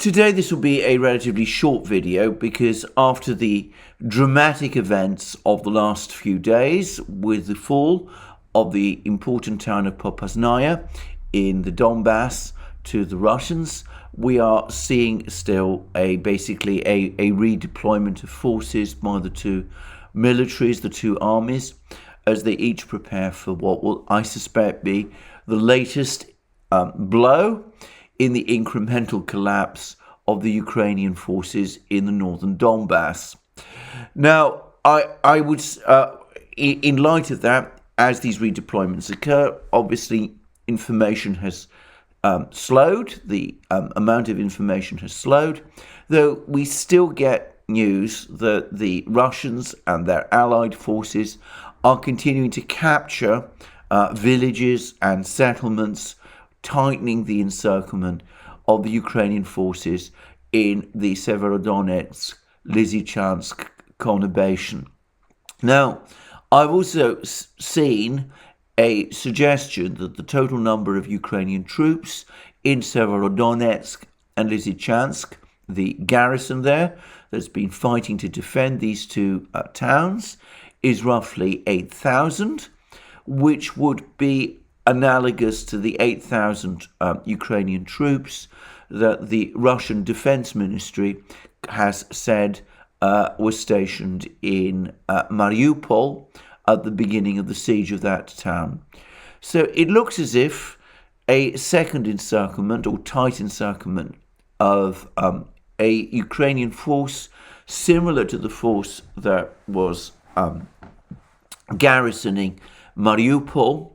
Today this will be a relatively short video because after the dramatic events of the last few days with the fall of the important town of Popasna in the Donbass to the Russians, we are seeing still basically a redeployment of forces by the two militaries, the two armies, as they each prepare for what will, I suspect, be the latest blow in the incremental collapse of the Ukrainian forces in the northern Donbass. Now, I would, in light of that, as these redeployments occur, obviously information has slowed, the amount of information has slowed, though we still get news that the Russians and their allied forces are continuing to capture villages and settlements, tightening the encirclement of the Ukrainian forces in the Severodonetsk, Lysychansk conurbation. Now, I've also seen a suggestion that the total number of Ukrainian troops in Severodonetsk and Lysychansk, the garrison there that's been fighting to defend these two towns, is roughly 8,000, which would be analogous to the 8,000 Ukrainian troops that the Russian Defense Ministry has said were stationed in Mariupol at the beginning of the siege of that town. So it looks as if a second encirclement or tight encirclement of a Ukrainian force similar to the force that was garrisoning Mariupol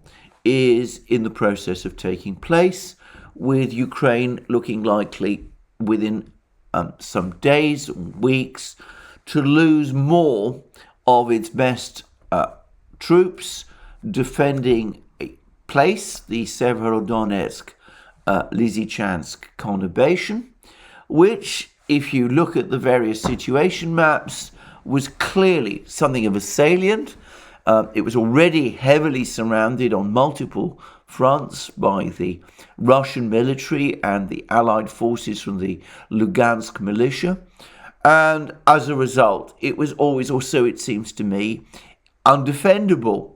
is in the process of taking place, with Ukraine looking likely within some days, weeks, to lose more of its best troops defending a place, the Severodonetsk, Lysychansk conurbation, which, if you look at the various situation maps, was clearly something of a salient. It was already heavily surrounded on multiple fronts by the Russian military and the allied forces from the Lugansk militia. And as a result, it was always also, it seems to me, undefendable.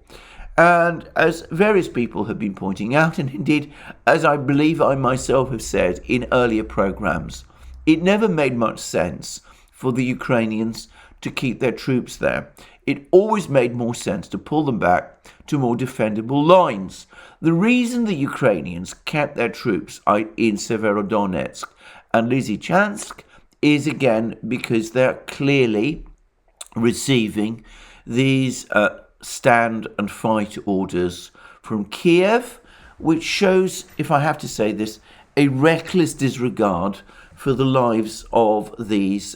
And as various people have been pointing out, and indeed, as I believe I myself have said in earlier programs, it never made much sense for the Ukrainians to keep their troops there. It always made more sense to pull them back to more defendable lines. The reason the Ukrainians kept their troops in Severodonetsk and Lysychansk is, again, because they're clearly receiving these stand and fight orders from Kiev, which shows, if I have to say this, a reckless disregard for the lives of these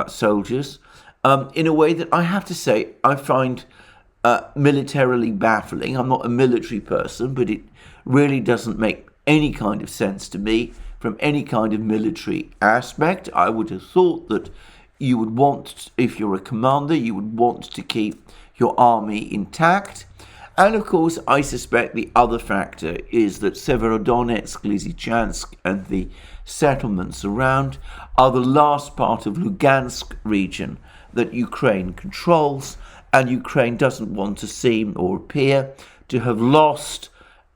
soldiers, in a way that I have to say I find militarily baffling. I'm not a military person, but it really doesn't make any kind of sense to me from any kind of military aspect. I would have thought that you would want, if you're a commander, you would want to keep your army intact. And of course, I suspect the other factor is that Severodonetsk, Lysychansk, and the settlements around are the last part of Lugansk region that Ukraine controls, and Ukraine doesn't want to seem or appear to have lost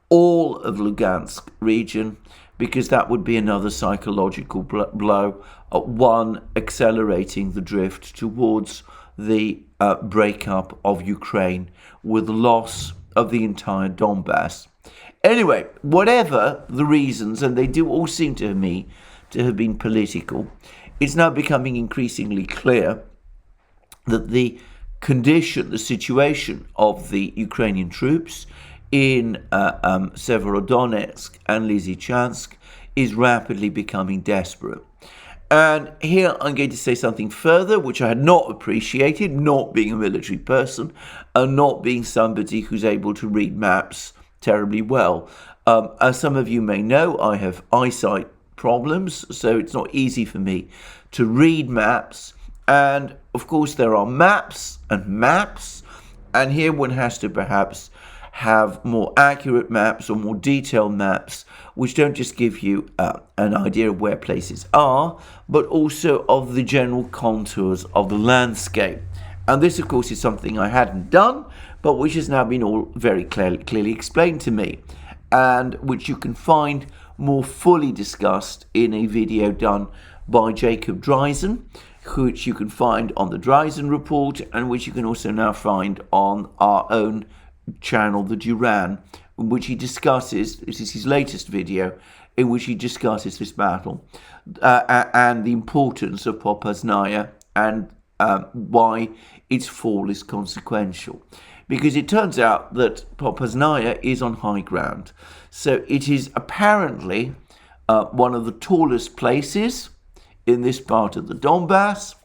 all of Lugansk region, because that would be another psychological blow, one accelerating the drift towards the breakup of Ukraine with the loss of the entire Donbass. Anyway, whatever the reasons, and they do all seem to me to have been political, it's now becoming increasingly clear that the condition, the situation of the Ukrainian troops in Severodonetsk and Lysychansk is rapidly becoming desperate. And here I'm going to say something further, which I had not appreciated, not being a military person and not being somebody who's able to read maps terribly well. As some of you may know, I have eyesight problems, so it's not easy for me to read maps. And of course, there are maps, and here one has to perhaps have more accurate maps or more detailed maps, which don't just give you an idea of where places are, but also of the general contours of the landscape. And this, of course, is something I hadn't done, but which has now been all very clearly explained to me, and which you can find more fully discussed in a video done by Jacob Dreisen, which you can find on the Dreisen report, and which you can also now find on our own channel, the Duran, in which he discusses, this is his latest video, in which he discusses this battle and the importance of Popasna and why its fall is consequential. Because it turns out that Popasna is on high ground. So it is apparently one of the tallest places in this part of the Donbass.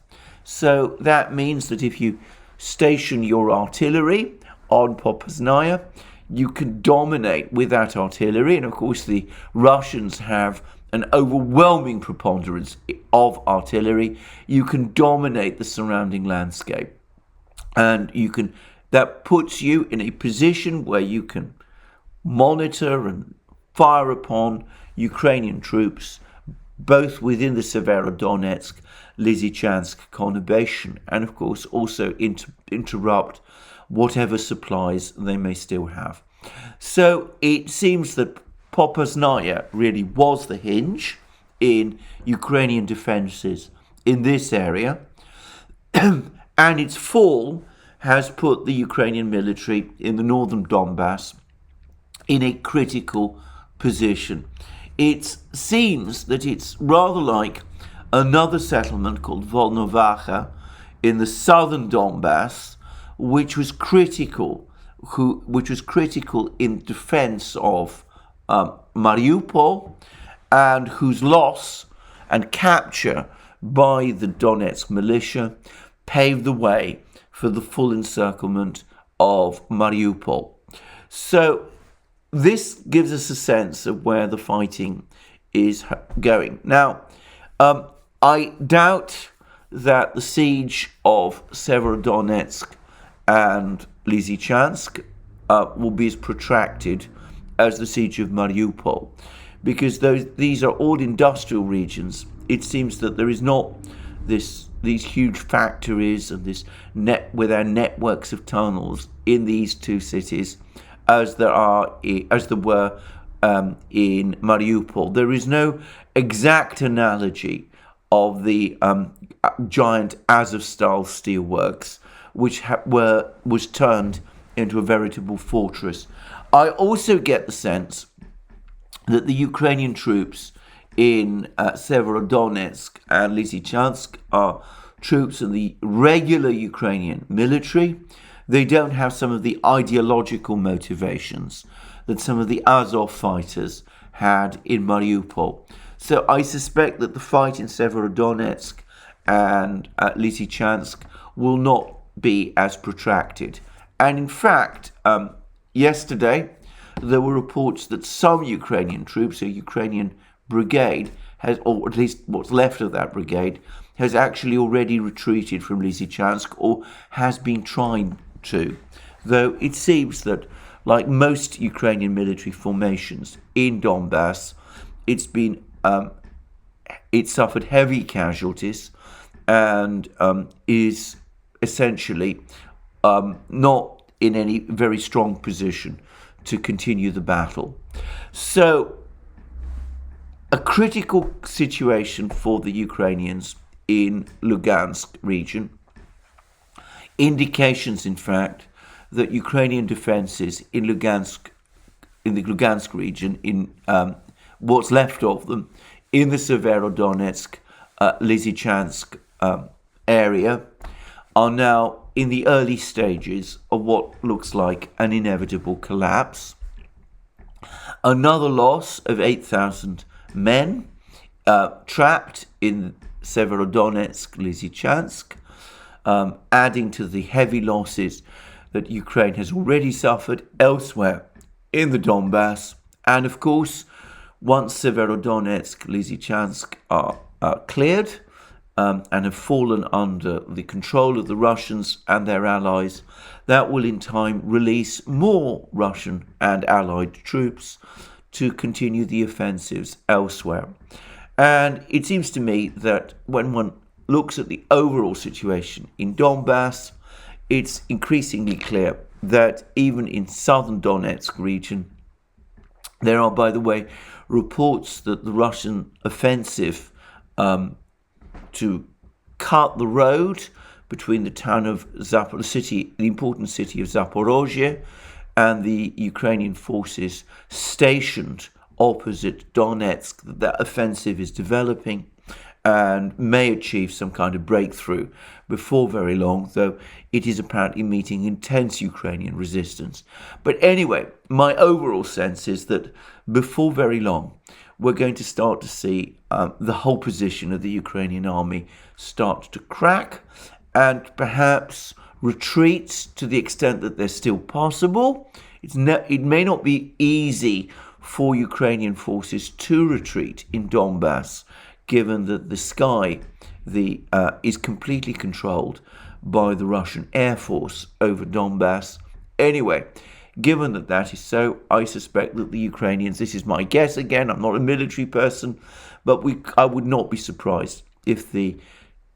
So that means that if you station your artillery on Popasna, you can dominate with that artillery. And of course, the Russians have an overwhelming preponderance of artillery. You can dominate the surrounding landscape. And that puts you in a position where you can monitor and fire upon Ukrainian troops, both within the Severodonetsk, Lysychansk conurbation, and of course also interrupt whatever supplies they may still have. So it seems that Popasna really was the hinge in Ukrainian defences in this area, and its fall has put the Ukrainian military in the northern Donbass in a critical position. It seems that it's rather like another settlement called Volnovacha in the southern Donbass, which was critical in defense of Mariupol, and whose loss and capture by the Donetsk militia paved the way for the full encirclement of Mariupol. So this gives us a sense of where the fighting is going. Now, I doubt that the siege of Severodonetsk and Lysychansk will be as protracted as the siege of Mariupol, because these are all industrial regions. It seems that there is not these huge factories and with their networks of tunnels in these two cities as there were in Mariupol. There is no exact analogy of the giant Azovstal steelworks, which was turned into a veritable fortress. I also get the sense that the Ukrainian troops in Severodonetsk and Lysychansk are troops of the regular Ukrainian military. They don't have some of the ideological motivations that some of the Azov fighters had in Mariupol. So I suspect that the fight in Severodonetsk and Lysychansk will not be as protracted. And in fact, yesterday there were reports that some Ukrainian troops, a Ukrainian brigade, or at least what's left of that brigade, has actually already retreated from Lysychansk, or has been trying to. Though it seems that, like most Ukrainian military formations in Donbass, it suffered heavy casualties and is essentially not in any very strong position to continue the battle. So a critical situation for the Ukrainians in Lugansk region. Indications, in fact, that Ukrainian defenses in the Lugansk region, in what's left of them, in the Severodonetsk, Lysychansk area, are now in the early stages of what looks like an inevitable collapse. Another loss of 8,000 men trapped in Severodonetsk, Lysychansk, adding to the heavy losses that Ukraine has already suffered elsewhere in the Donbass. And of course, once Severodonetsk, Lysychansk are cleared, and have fallen under the control of the Russians and their allies, that will in time release more Russian and allied troops to continue the offensives elsewhere. And it seems to me that when one looks at the overall situation in Donbass, it's increasingly clear that even in southern Donetsk region, there are, by the way, reports that the Russian offensive to cut the road between the town of the important city of Zaporozhye, and the Ukrainian forces stationed opposite Donetsk, that offensive is developing and may achieve some kind of breakthrough before very long, though it is apparently meeting intense Ukrainian resistance. But anyway, my overall sense is that before very long, we're going to start to see the whole position of the Ukrainian army start to crack and perhaps retreat to the extent that they're still possible. It may not be easy for Ukrainian forces to retreat in Donbass, given that the sky is completely controlled by the Russian Air Force over Donbass. Anyway, given that that is so, I suspect that the Ukrainians, this is my guess again, I'm not a military person, but I would not be surprised if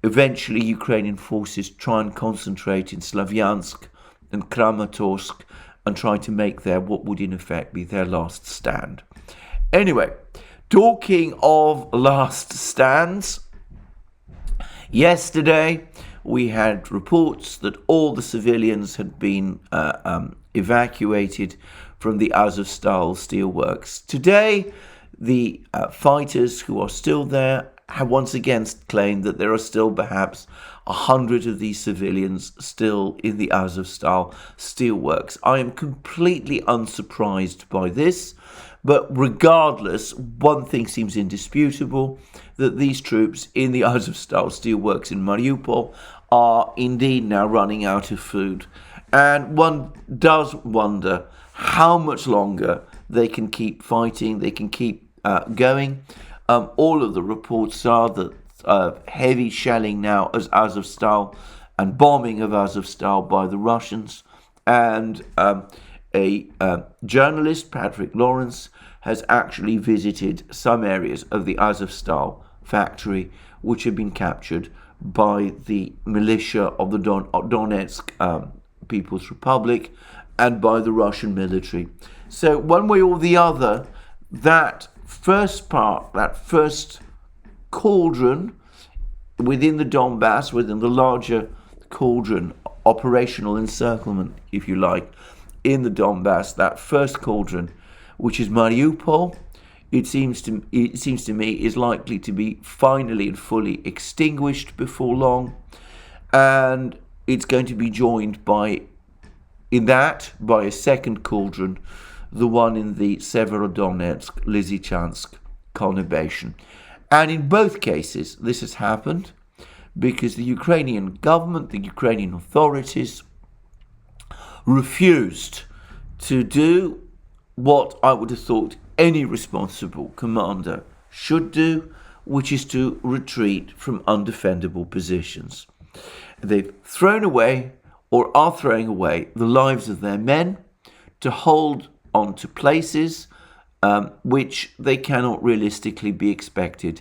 eventually Ukrainian forces try and concentrate in Slavyansk and Kramatorsk and try to make what would in effect be their last stand. Anyway, talking of last stands, yesterday we had reports that all the civilians had been evacuated from the Azovstal steelworks. Today, the fighters who are still there have once again claimed that there are still perhaps 100 of these civilians still in the Azovstal steelworks. I am completely unsurprised by this, but regardless, one thing seems indisputable, that these troops in the Azovstal steelworks in Mariupol are indeed now running out of food. And one does wonder how much longer they can keep fighting, they can keep going. All of the reports are that heavy shelling now as Azovstal and bombing of Azovstal by the Russians. And a journalist, Patrick Lawrence, has actually visited some areas of the Azovstal factory which have been captured by the militia of the Donetsk People's Republic and by the Russian military. So one way or the other, that first cauldron within the Donbass, within the larger cauldron, operational encirclement, if you like, in the Donbass, that first cauldron, which is Mariupol, it seems to me is likely to be finally and fully extinguished before long, and it's going to be joined by a second cauldron, the one in the Severodonetsk, Lysychansk conurbation. And in both cases, this has happened because the Ukrainian government, the Ukrainian authorities, refused to do what I would have thought any responsible commander should do, which is to retreat from undefendable positions. They've thrown away, or are throwing away, the lives of their men to hold on to places which they cannot realistically be expected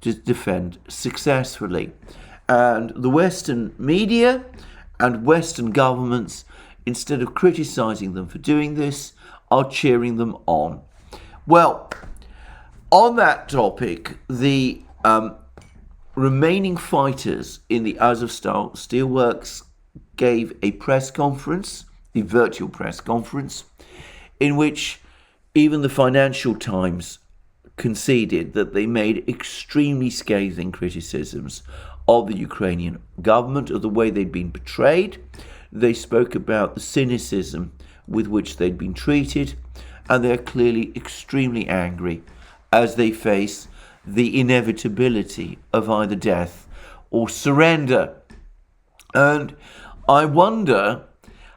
to defend successfully. And the Western media and Western governments, instead of criticizing them for doing this, are cheering them on. Well, on that topic, the remaining fighters in the Azovstal steelworks gave a press conference, a virtual press conference, in which even the Financial Times conceded that they made extremely scathing criticisms of the Ukrainian government, of the way they'd been betrayed. They spoke about the cynicism with which they'd been treated, and they're clearly extremely angry as they face the inevitability of either death or surrender. And I wonder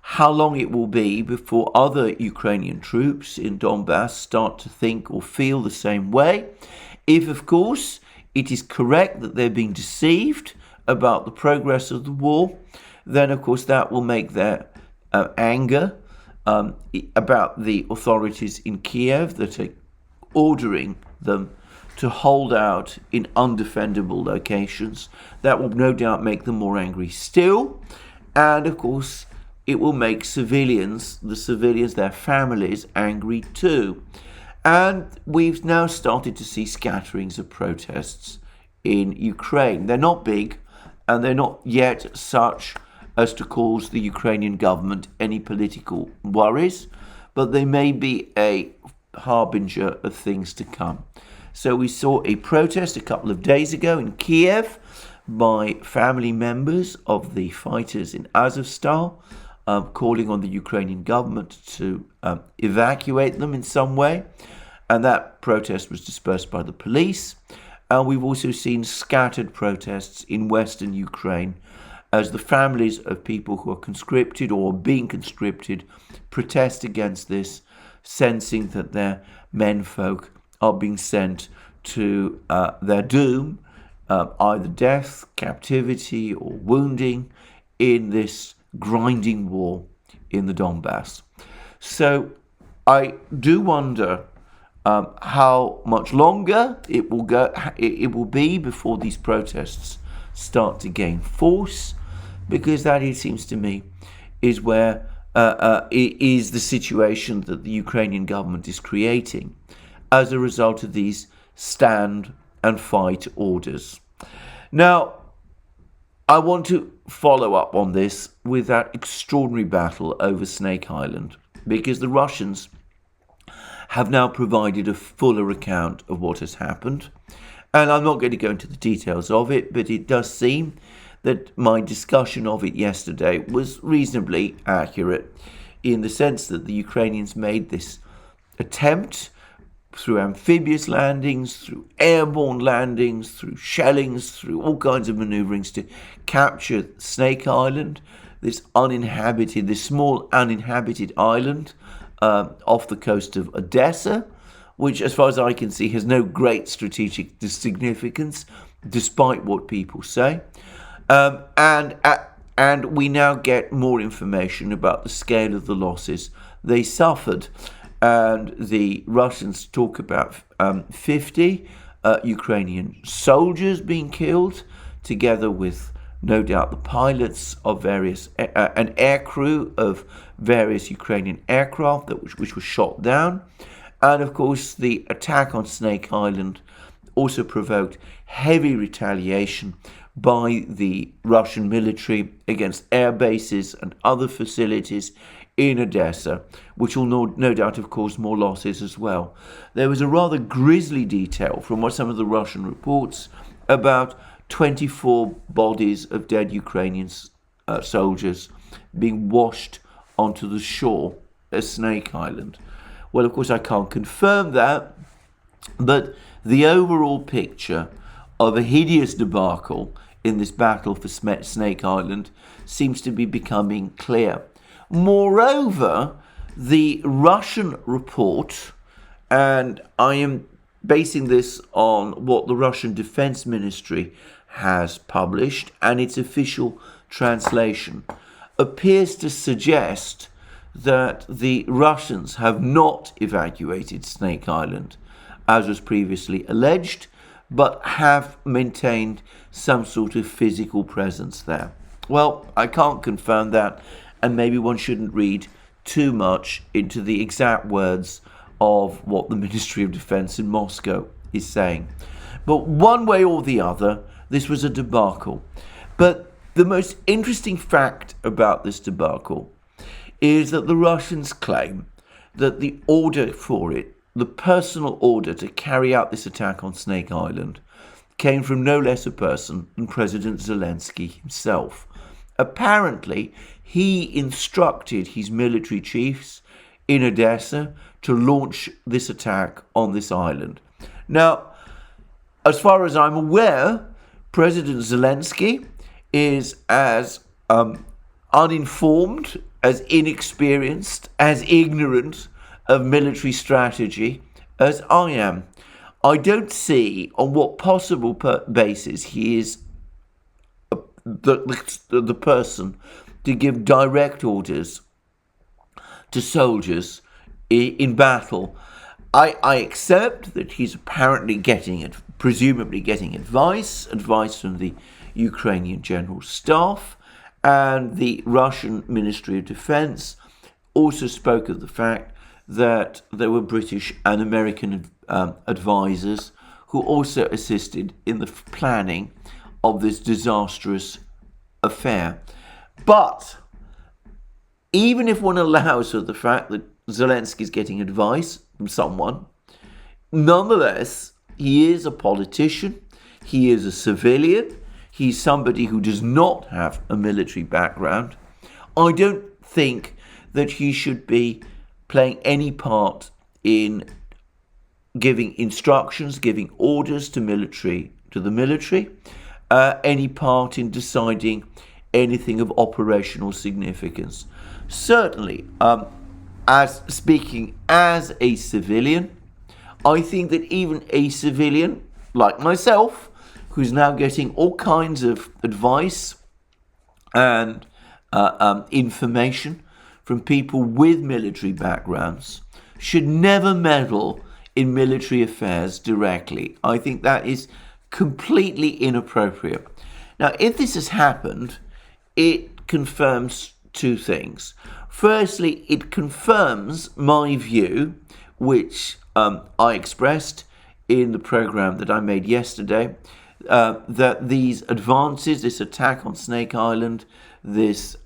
how long it will be before other Ukrainian troops in Donbass start to think or feel the same way. If, of course, it is correct that they're being deceived about the progress of the war, then of course that will make their anger about the authorities in Kiev that are ordering them to hold out in undefendable locations. That will no doubt make them more angry still. And of course, it will make the civilians, their families, angry too. And we've now started to see scatterings of protests in Ukraine. They're not big, and they're not yet such as to cause the Ukrainian government any political worries, but they may be a harbinger of things to come. So we saw a protest a couple of days ago in Kiev by family members of the fighters in Azovstal, calling on the Ukrainian government to evacuate them in some way. And that protest was dispersed by the police. And we've also seen scattered protests in western Ukraine as the families of people who are conscripted or being conscripted protest against this, sensing that their menfolk are being sent to their doom, either death, captivity, or wounding in this grinding war in the Donbass. So I do wonder how much longer it will be before these protests start to gain force, because that, it seems to me, is where is the situation that the Ukrainian government is creating as a result of these stand and fight orders. Now, I want to follow up on this with that extraordinary battle over Snake Island, because the Russians have now provided a fuller account of what has happened. And I'm not going to go into the details of it, but it does seem that my discussion of it yesterday was reasonably accurate, in the sense that the Ukrainians made this attempt through amphibious landings, through airborne landings, through shellings, through all kinds of maneuverings to capture Snake Island, this small uninhabited island off the coast of Odessa, which, as far as I can see, has no great strategic significance, despite what people say. And we now get more information about the scale of the losses they suffered. And the Russians talk about 50 Ukrainian soldiers being killed, together with, no doubt, the pilots of an air crew of various Ukrainian aircraft which was shot down. And of course, the attack on Snake Island also provoked heavy retaliation by the Russian military against air bases and other facilities in Odessa, which will no doubt have caused more losses as well. There was a rather grisly detail from some of the Russian reports about 24 bodies of dead Ukrainian soldiers being washed onto the shore at Snake Island. Well, of course, I can't confirm that, but the overall picture of a hideous debacle in this battle for Snake Island seems to be becoming clear. Moreover, the Russian report, and I am basing this on what the Russian Defense Ministry has published and its official translation, appears to suggest that the Russians have not evacuated Snake Island, as was previously alleged, but have maintained some sort of physical presence there. Well, I can't confirm that, and maybe one shouldn't read too much into the exact words of what the Ministry of Defense in Moscow is saying. But one way or the other, this was a debacle. But the most interesting fact about this debacle is that the Russians claim that the order for it, the personal order to carry out this attack on Snake Island, came from no less a person than President Zelensky himself. Apparently, he instructed his military chiefs in Odessa to launch this attack on this island. Now, as far as I'm aware, President Zelensky is as uninformed, as inexperienced, as ignorant of military strategy as I am. I don't see on what possible basis he is the person to give direct orders to soldiers in battle. I accept that he's apparently presumably getting advice from the Ukrainian General Staff, and the Russian Ministry of Defense also spoke of the fact that there were British and American advisors who also assisted in the planning of this disastrous affair. But even if one allows for the fact that Zelensky is getting advice from someone, nonetheless, he is a politician, he is a civilian, he's somebody who does not have a military background. I don't think that he should be playing any part in giving instructions, giving orders to the military, any part in deciding anything of operational significance. Certainly, as speaking as a civilian, I think that even a civilian like myself, who's now getting all kinds of advice and information from people with military backgrounds, should never meddle in military affairs directly. I think that is completely inappropriate. Now, if this has happened, it confirms two things. Firstly, it confirms my view, which I expressed in the program that I made yesterday, that these advances, this attack on Snake Island, this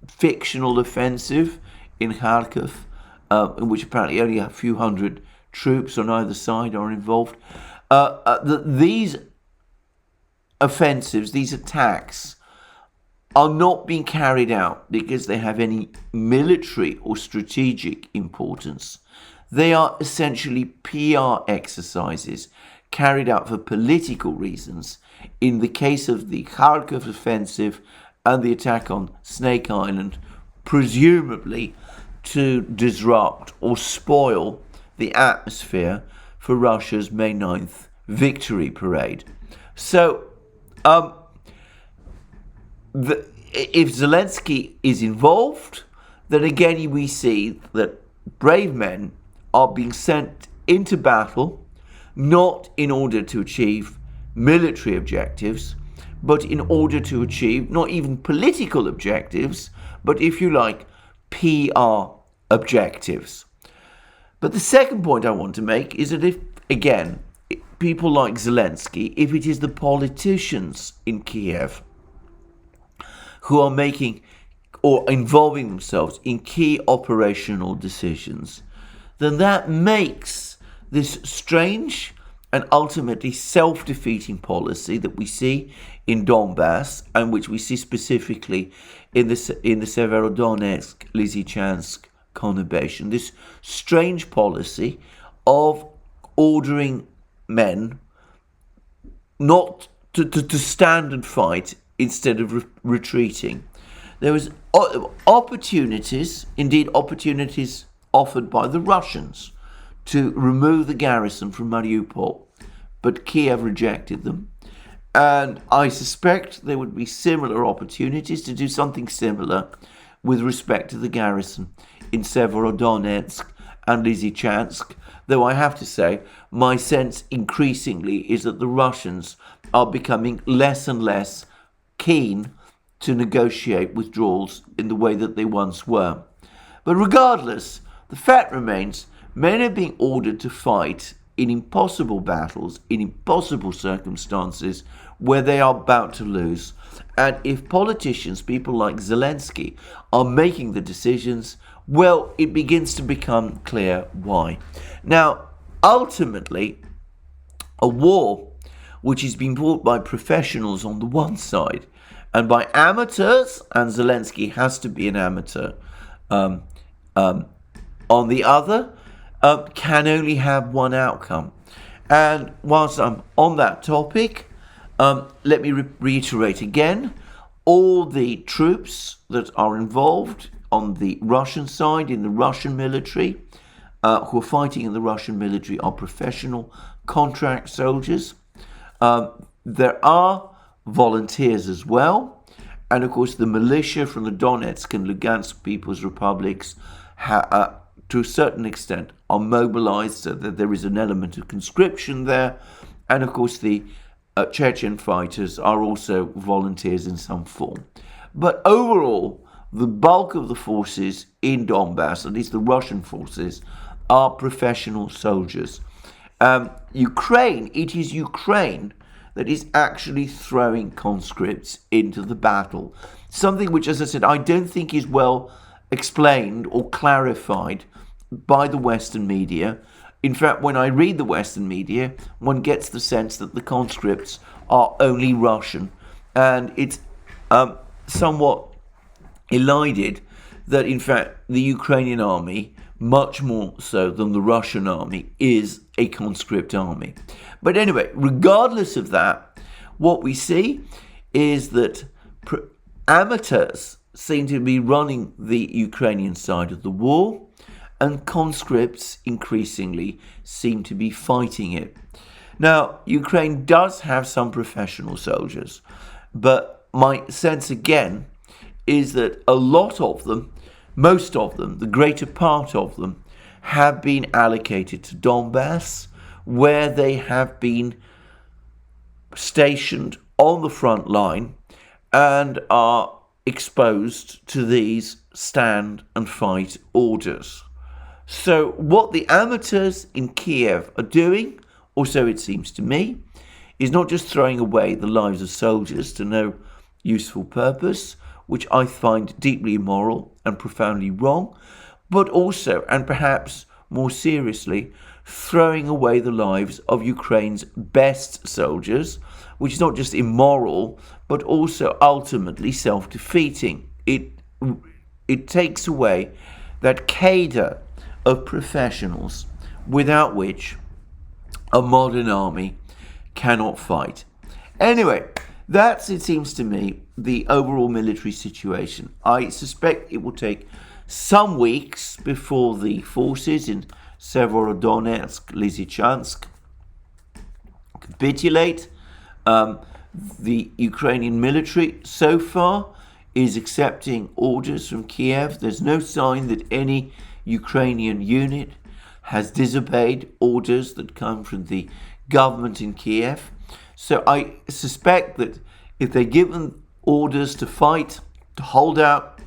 fictional offensive in Kharkiv, in which apparently only a few hundred troops on either side are involved, these offensives, these attacks, are not being carried out because they have any military or strategic importance. They are essentially PR exercises carried out for political reasons. In the case of the Kharkiv offensive and the attack on Snake Island, presumably to disrupt or spoil the atmosphere for Russia's May 9th victory parade. So, if Zelensky is involved, then again we see that brave men are being sent into battle, not in order to achieve military objectives, but in order to achieve not even political objectives, but if you like, PR objectives. But the second point I want to make is that if, again, people like Zelensky, if it is the politicians in Kiev who are making or involving themselves in key operational decisions, then that makes this strange and ultimately self-defeating policy that we see in Donbass, and which we see specifically in the Severodonetsk, Lysychansk conurbation, this strange policy of ordering men not to stand and fight instead of retreating. There was opportunities offered by the Russians to remove the garrison from Mariupol, but Kiev rejected them. And I suspect there would be similar opportunities to do something similar with respect to the garrison in Severodonetsk and Lysychansk, though I have to say, my sense increasingly is that the Russians are becoming less and less keen to negotiate withdrawals in the way that they once were. But regardless, the fact remains, men are being ordered to fight in impossible battles, in impossible circumstances where they are about to lose. And if politicians, people like Zelensky, are making the decisions, well, it begins to become clear why. Now, ultimately, a war which is being fought by professionals on the one side and by amateurs, and Zelensky has to be an amateur, on the other, can only have one outcome. And whilst I'm on that topic, let me reiterate again, all the troops that are involved on the Russian side, in the Russian military, who are fighting in the Russian military are professional contract soldiers. There are volunteers as well. And of course, the militia from the Donetsk and Lugansk People's Republics, to a certain extent, are mobilized so that there is an element of conscription there. And of course, the Chechen fighters are also volunteers in some form. But overall, the bulk of the forces in Donbass, at least the Russian forces, are professional soldiers. Ukraine, it is Ukraine that is actually throwing conscripts into the battle. Something which, as I said, I don't think is well explained or clarified by the Western media. In fact, when I read the Western media, one gets the sense that the conscripts are only Russian. And it's somewhat elided that, in fact, the Ukrainian army, much more so than the Russian army, is a conscript army. But anyway, regardless of that, what we see is that amateurs seem to be running the Ukrainian side of the war, and conscripts increasingly seem to be fighting it. Now, Ukraine does have some professional soldiers, but my sense again is that a lot of them, most of them, the greater part of them, have been allocated to Donbass, where they have been stationed on the front line and are exposed to these stand and fight orders. So what the amateurs in Kiev are doing, or so it seems to me, is not just throwing away the lives of soldiers to no useful purpose, which I find deeply immoral and profoundly wrong, but also, and perhaps more seriously, throwing away the lives of Ukraine's best soldiers, which is not just immoral, but also ultimately self-defeating. It takes away that cadre of professionals without which a modern army cannot fight. Anyway, that's, it seems to me, the overall military situation. I suspect it will take some weeks before the forces in Severodonetsk, Lysychansk capitulate. The Ukrainian military so far is accepting orders from Kiev. There's no sign that any Ukrainian unit has disobeyed orders that come from the government in Kiev. So I suspect that if they're given orders to fight, to hold out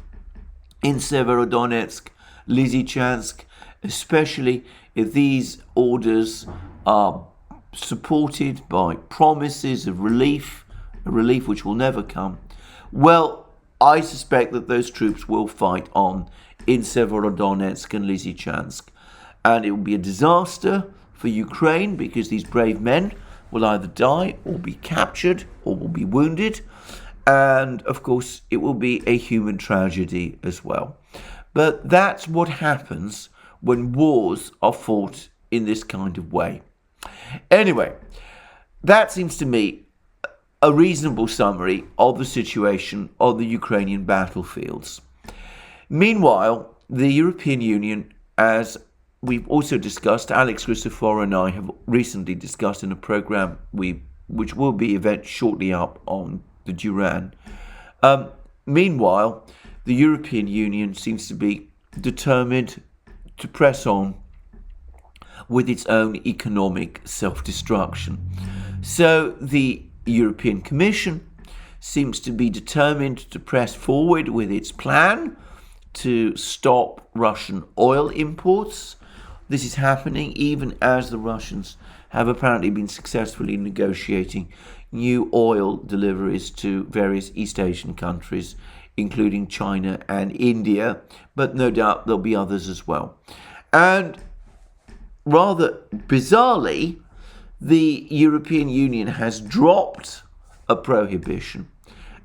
in Severodonetsk, Lysychansk, especially if these orders are supported by promises of relief, a relief which will never come, well, I suspect that those troops will fight on in Severodonetsk and Lysychansk. And it will be a disaster for Ukraine because these brave men will either die or be captured or will be wounded. And of course, it will be a human tragedy as well. But that's what happens when wars are fought in this kind of way. Anyway, that seems to me a reasonable summary of the situation on the Ukrainian battlefields. Meanwhile, the European Union, as we've also discussed, Alex Christoforou and I have recently discussed in a program which will be shortly up on the Duran. Meanwhile, the European Union seems to be determined to press on with its own economic self-destruction. So the European Commission seems to be determined to press forward with its plan to stop Russian oil imports. This is happening even as the Russians have apparently been successfully negotiating new oil deliveries to various East Asian countries, including China and India, but no doubt there'll be others as well. And rather bizarrely, the European Union has dropped a prohibition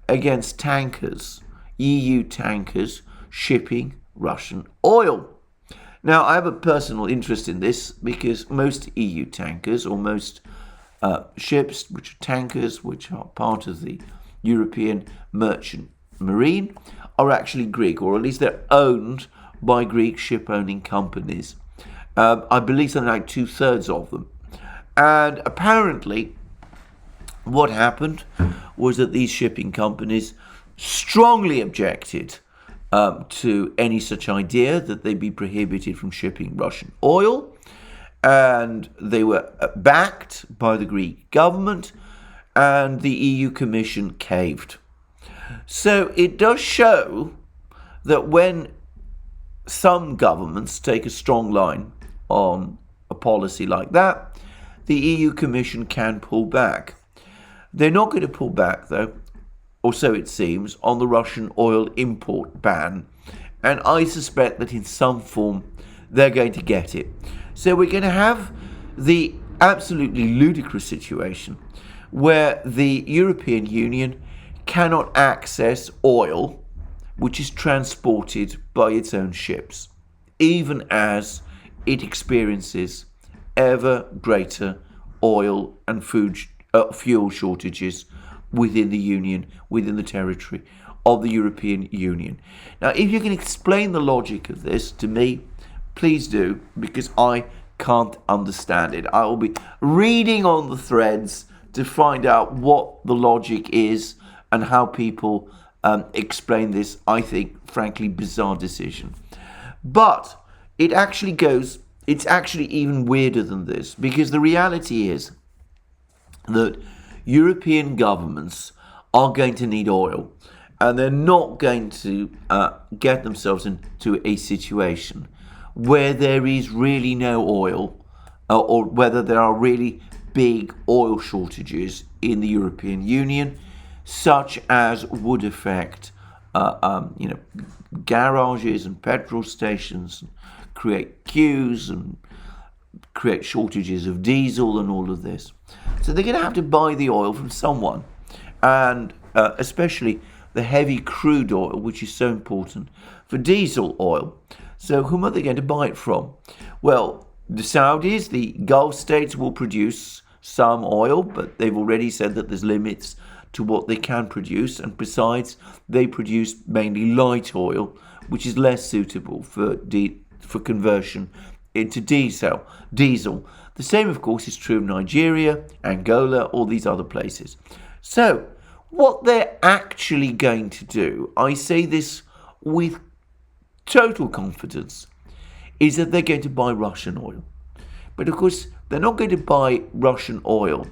against tankers, EU tankers, shipping Russian oil. Now, I have a personal interest in this because most EU tankers, or most ships, which are tankers, which are part of the European merchant marine, are actually Greek, or at least they're owned by Greek ship-owning companies. I believe something like 2/3 of them. And apparently, what happened was that these shipping companies strongly objected to any such idea that they be prohibited from shipping Russian oil. And they were backed by the Greek government, and the EU Commission caved. So it does show that when some governments take a strong line on a policy like that, the EU Commission can pull back. They're not going to pull back, though, or so it seems, on the Russian oil import ban. And I suspect that in some form they're going to get it. So we're going to have the absolutely ludicrous situation where the European Union cannot access oil which is transported by its own ships, even as it experiences ever greater oil and fuel shortages within the Union, within the territory of the European Union. Now, if you can explain the logic of this to me, please do, because I can't understand it. I will be reading on the threads to find out what the logic is and how people explain this, I think, frankly, bizarre decision. But it's actually even weirder than this, because the reality is that European governments are going to need oil, and they're not going to get themselves into a situation where there is really no oil, or whether there are really big oil shortages in the European Union, such as would affect garages and petrol stations, and create queues and create shortages of diesel and all of this. So they're going to have to buy the oil from someone, and especially the heavy crude oil, which is so important for diesel oil. So whom are they going to buy it from? Well, the Saudis, the Gulf states, will produce some oil, but they've already said that there's limits to what they can produce, and besides, they produce mainly light oil, which is less suitable for conversion into diesel. The same, of course, is true of Nigeria, Angola, all these other places. So, what they're actually going to do, I say this with total confidence, is that they're going to buy Russian oil. But of course, they're not going to buy Russian oil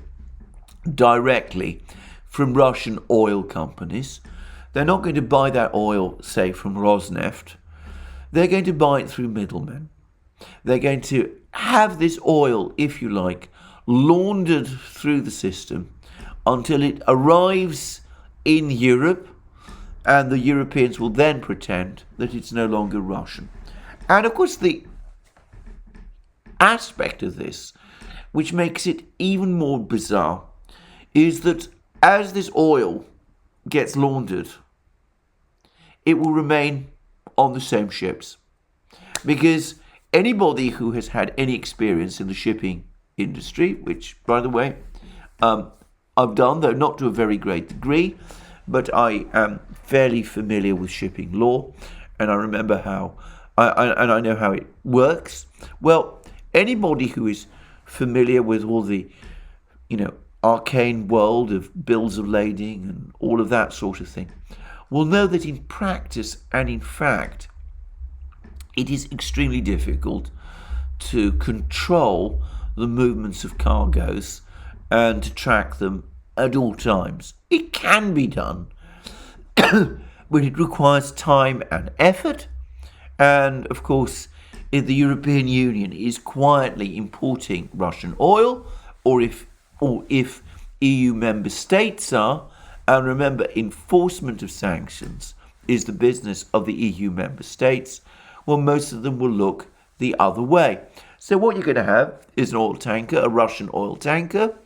directly from Russian oil companies. They're not going to buy that oil, say, from Rosneft. They're going to buy it through middlemen. They're going to have this oil, if you like, laundered through the system until it arrives in Europe, and the Europeans will then pretend that it's no longer Russian. And of course, the aspect of this, which makes it even more bizarre, is that as this oil gets laundered, it will remain on the same ships. Because anybody who has had any experience in the shipping industry, which, by the way, I've done, though not to a very great degree, but I am fairly familiar with shipping law, and I remember how, I know how it works. Well, anybody who is familiar with all the, arcane world of bills of lading and all of that sort of thing will know that in practice and in fact, it is extremely difficult to control the movements of cargoes and to track them at all times. It can be done, but it requires time and effort. And of course, if the European Union is quietly importing Russian oil, or if EU member states are, and remember, enforcement of sanctions is the business of the EU member states, well, most of them will look the other way. So what you're going to have is an oil tanker, a Russian oil tanker.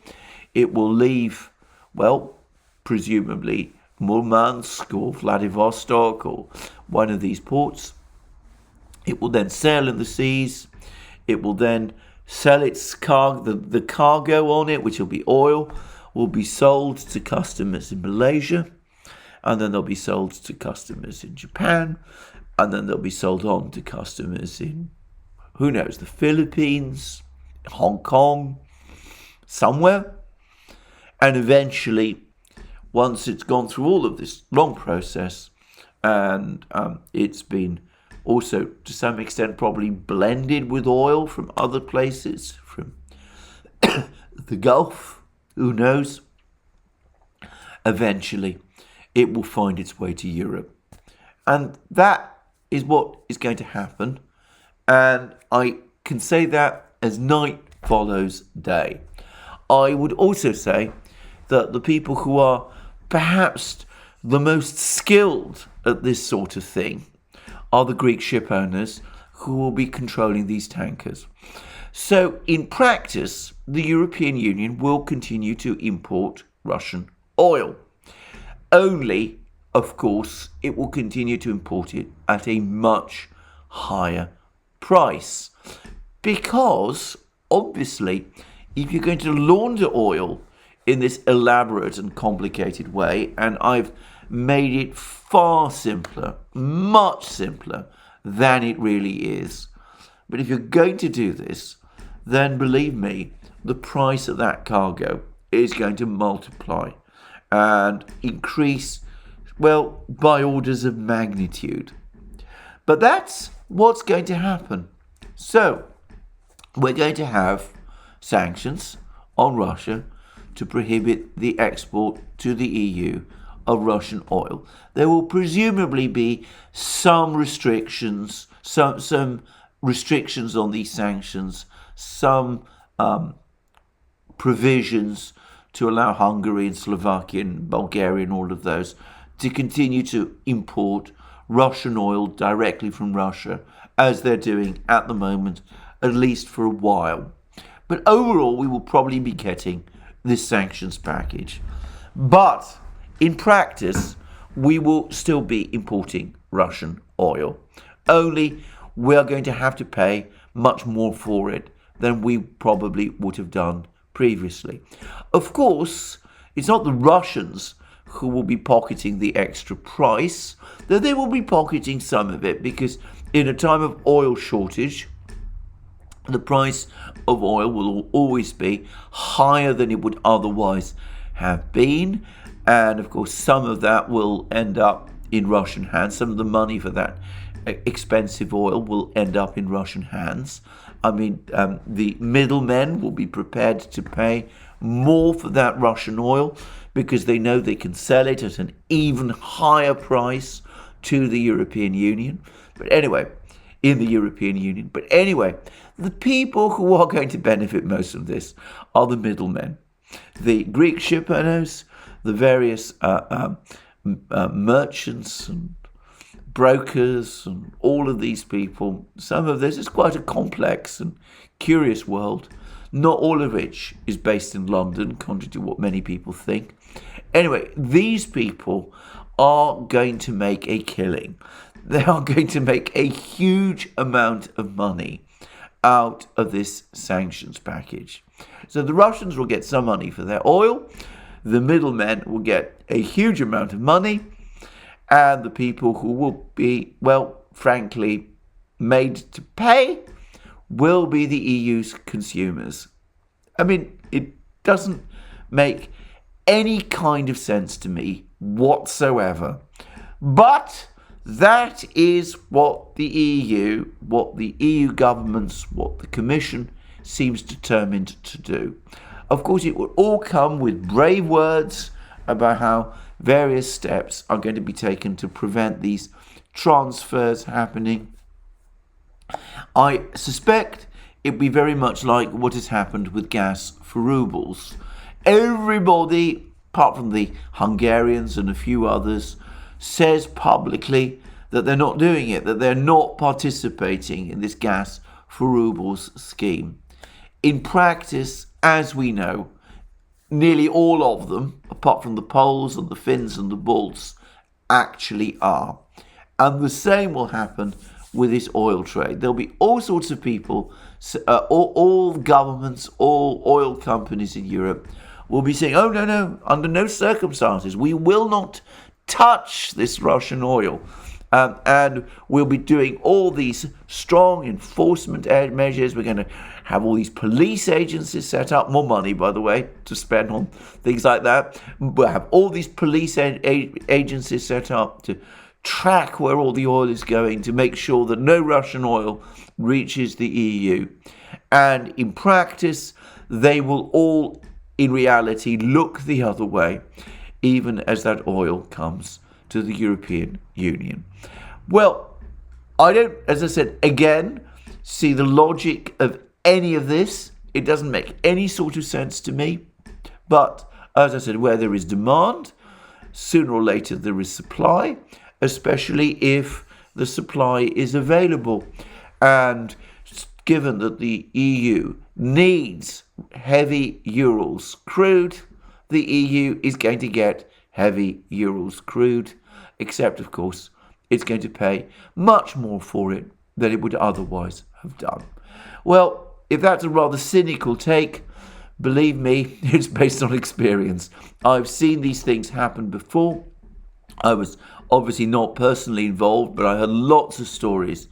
It will leave, well, presumably Murmansk or Vladivostok or one of these ports. It will then sail in the seas. It will then sell its the cargo on it, which will be oil, will be sold to customers in Malaysia, and then they'll be sold to customers in Japan, and then they'll be sold on to customers in who knows, the Philippines, Hong Kong, somewhere. And eventually, once it's gone through all of this long process, and it's been also to some extent probably blended with oil from other places, from the Gulf, who knows, eventually it will find its way to Europe. And that is what is going to happen. And I can say that as night follows day. I would also say that the people who are perhaps the most skilled at this sort of thing are the Greek ship owners who will be controlling these tankers. So in practice, the European Union will continue to import Russian oil. Only, of course, it will continue to import it at a much higher price. Because, obviously, if you're going to launder oil in this elaborate and complicated way, and I've made it far simpler, much simpler than it really is. But if you're going to do this, then believe me, the price of that cargo is going to multiply and increase, well, by orders of magnitude. But that's what's going to happen. So, we're going to have sanctions on Russia to prohibit the export to the EU of Russian oil. There will presumably be some restrictions, some restrictions on these sanctions, some provisions to allow Hungary and Slovakia and Bulgaria and all of those to continue to import Russian oil directly from Russia, as they're doing at the moment, at least for a while. But overall, we will probably be getting this sanctions package. But in practice, we will still be importing Russian oil. Only we are going to have to pay much more for it than we probably would have done previously. Of course, it's not the Russians who will be pocketing the extra price, though they will be pocketing some of it, because in a time of oil shortage, the price of oil will always be higher than it would otherwise have been. And of course, some of that will end up in Russian hands. Some of the money for that expensive oil will end up in Russian hands. I mean, the middlemen will be prepared to pay more for that Russian oil because they know they can sell it at an even higher price to the European Union. But anyway, in the European Union. But anyway, the people who are going to benefit most from this are the middlemen. The Greek ship owners, the various merchants and brokers and all of these people. Some of this is quite a complex and curious world, not all of which is based in London, contrary to what many people think. Anyway, these people are going to make a killing. They are going to make a huge amount of money out of this sanctions package. So the Russians will get some money for their oil, the middlemen will get a huge amount of money, and the people who will be, well, frankly, made to pay will be the EU's consumers. I mean, it doesn't make any kind of sense to me whatsoever. But that is what the EU governments, what the Commission seems determined to do. Of course, it will all come with brave words about how various steps are going to be taken to prevent these transfers happening. I suspect it will be very much like what has happened with gas for rubles. Everybody, apart from the Hungarians and a few others, says publicly that they're not doing it, that they're not participating in this gas for rubles scheme. In practice, as we know, nearly all of them, apart from the Poles and the Finns and the Balts, actually are. And the same will happen with this oil trade. There'll be all sorts of people, all governments, all oil companies in Europe will be saying, oh, no, under no circumstances, we will not touch this Russian oil. And we'll be doing all these strong enforcement measures. We're going to have all these police agencies set up, more money, by the way, to spend on things like that. We'll have all these police agencies set up to track where all the oil is going, to make sure that no Russian oil reaches the EU. And in practice, they will all, in reality, look the other way, even as that oil comes to the European Union. Well, I don't, as I said, again, see the logic of any of this. It doesn't make any sort of sense to me. But, as I said, where there is demand, sooner or later there is supply, especially if the supply is available. And given that the EU needs heavy Urals crude, the EU is going to get heavy Urals crude, except, of course, it's going to pay much more for it than it would otherwise have done. Well, if that's a rather cynical take, believe me, it's based on experience. I've seen these things happen before. I was obviously not personally involved, but I heard lots of stories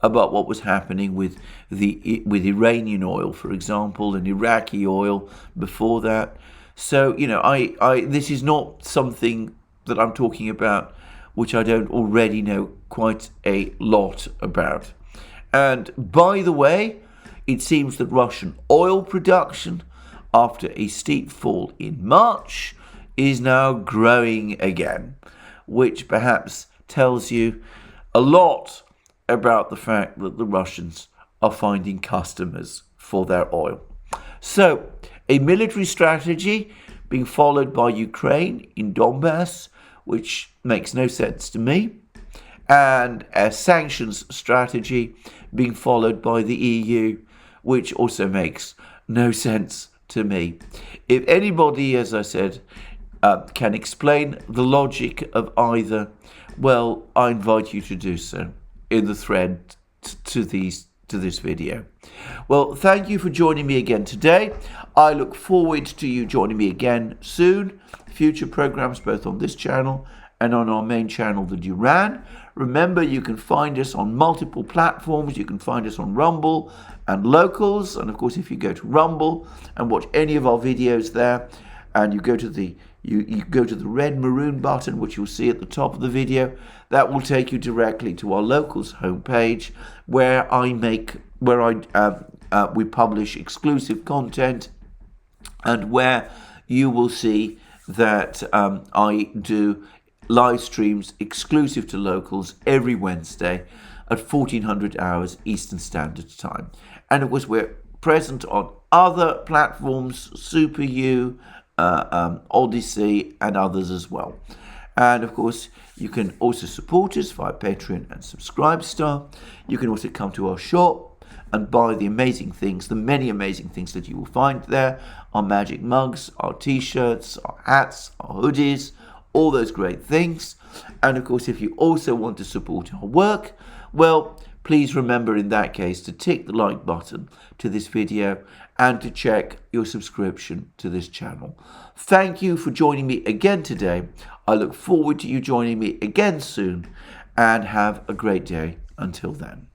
about what was happening with Iranian oil, for example, and Iraqi oil before that. So, you know, this is not something that I'm talking about which I don't already know quite a lot about. And by the way, it seems that Russian oil production, after a steep fall in March, is now growing again, which perhaps tells you a lot about the fact that the Russians are finding customers for their oil. So, a military strategy being followed by Ukraine in Donbass, which makes no sense to me, and a sanctions strategy being followed by the EU, which also makes no sense to me. If anybody, as I said, can explain the logic of either, well, I invite you to do so in the thread to this video. Well, thank you for joining me again today. I look forward to you joining me again soon. Future programs both on this channel and on our main channel, the Duran. Remember, you can find us on multiple platforms. You can find us on Rumble and Locals. And of course, if you go to Rumble and watch any of our videos there, and you go to the red maroon button, which you'll see at the top of the video, that will take you directly to our Locals homepage, where we publish exclusive content, and where you will see that I do live streams exclusive to Locals every Wednesday at 1400 hours Eastern Standard Time. And of course, we're present on other platforms, SuperU, ODYSEE, and others as well. And of course, you can also support us via Patreon and Subscribestar. You can also come to our shop and buy the amazing things, the many amazing things that you will find there. Our magic mugs, our t-shirts, our hats, our hoodies, all those great things. And of course, if you also want to support our work, well, please remember in that case to tick the like button to this video and to check your subscription to this channel. Thank you for joining me again today. I look forward to you joining me again soon, and have a great day until then.